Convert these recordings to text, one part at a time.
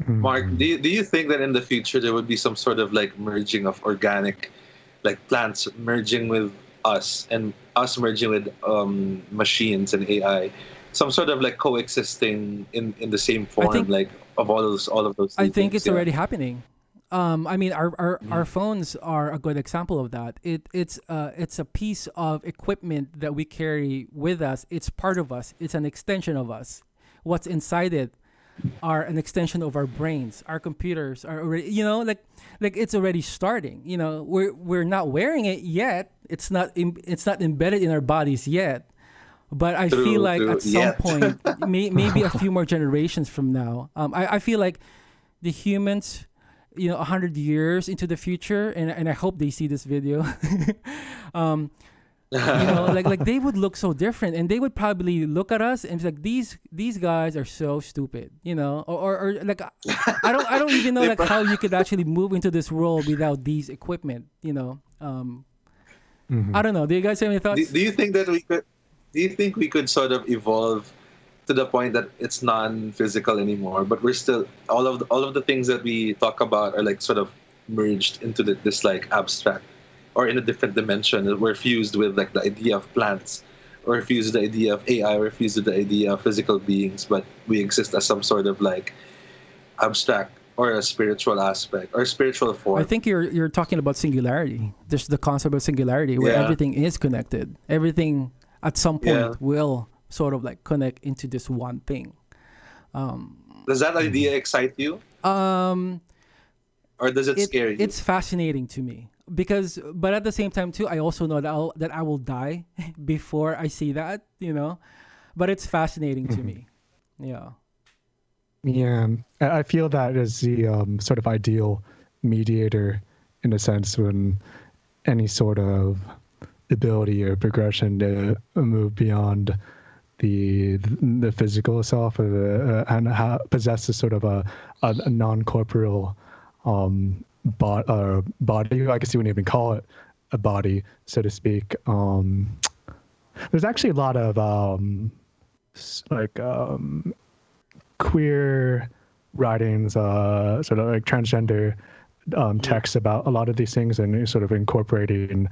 Mark, do you think that in the future there would be some sort of like merging of organic, like plants merging with us and us merging with machines and AI, some sort of like coexisting in the same I form, think like of all of those I three think things? it's Yeah. already happening. I mean, our phones are a good example of that. It's a piece of equipment that we carry with us. It's part of us. It's an extension of us. What's inside it are an extension of our brains. Our computers are already, like it's already starting. We're not wearing it yet. It's not embedded in our bodies yet. But I feel True, like true. at some Yet. point, maybe a few more generations from now, I feel like the humans, 100 years into the future, and I hope they see this video. um, like they would look so different, and they would probably look at us and be like, these guys are so stupid, or like I don't even know They like pro- how you could actually move into this world without these equipment. I don't know. Do you guys have any do, thoughts? do you think that we could? Do you think we could sort of evolve to the point that it's non-physical anymore, but we're still all of the things that we talk about are like sort of merged into this like abstract or in a different dimension. We're fused with like the idea of plants, or fused with the idea of AI, or fused with the idea of physical beings, but we exist as some sort of like abstract or a spiritual aspect or spiritual I form. think you're talking about singularity. There's the concept of singularity where Yeah, everything is connected. Everything at some yeah. point will sort of like connect into this one thing. Does that idea excite you, Um, or does it it scare you? it's fascinating to me because, but at the same time too, I also know that I will die before I see that. But it's fascinating to me. Yeah. Yeah, I feel that is the sort of ideal mediator in a sense when any sort of ability or progression to move beyond the physical self and possesses sort of a non-corporeal body. I guess you wouldn't even call it a body, so to speak. There's actually a lot of like queer writings, sort of like transgender texts about a lot of these things, and sort of incorporating,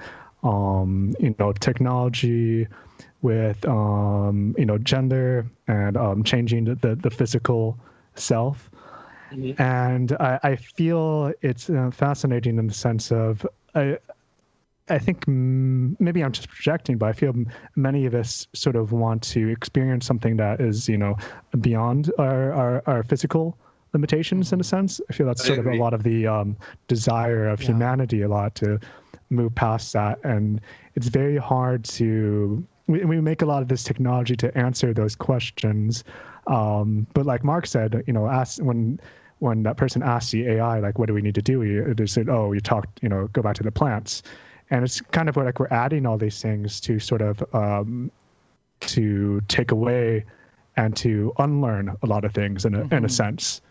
technology with, gender and changing the physical self. Mhm. And I feel it's fascinating in the sense of I think maybe I'm just projecting, but I feel many of us sort of want to experience something that is, beyond our physical limitations in a sense. I feel that's I sort of a agree. lot of the desire of Yeah. humanity, a lot to move past that. And it's very hard to, we make a lot of this technology to answer those questions. But like Mark said, ask when that person asks the AI, like, what do we need to do? They said, oh, you talked, go back to the plants. And it's kind of like we're adding all these things to sort of to take away and to unlearn a lot of things in a sense.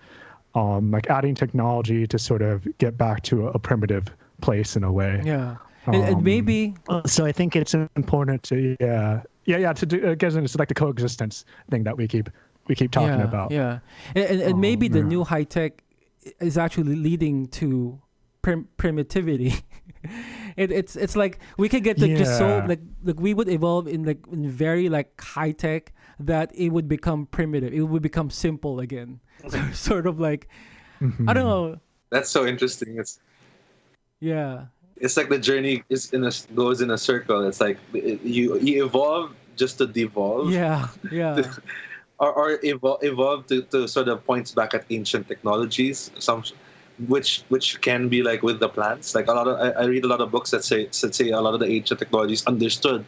Like adding technology to sort of get back to a primitive place in a way. Yeah. And maybe So I think it's important to to do again. It's like the coexistence thing that we keep talking yeah, about. yeah. And maybe the Yeah. new high tech is actually leading to primitivity. It's like we could get to just so Yeah. like we would evolve in very like high tech that it would become primitive. It would become simple again. So, sort of like I don't Hmm. know. That's so interesting. Yeah. It's like the journey is goes in a circle. It's like you evolve just to devolve, Yeah. Yeah. or evolve to sort of points back at ancient technologies. Some which can be like with the plants. Like a lot of I read a lot of books that say a lot of the ancient technologies understood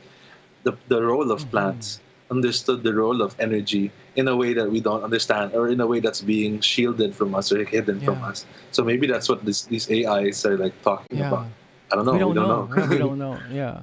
the role of Hmm. plants, understood the role of energy in a way that we don't understand, or in a way that's being shielded from us or hidden from Yeah. us. So maybe that's what these AIs are like talking about. Yeah. I don't We know. We don't don't know. know. Yeah, we don't know. Yeah.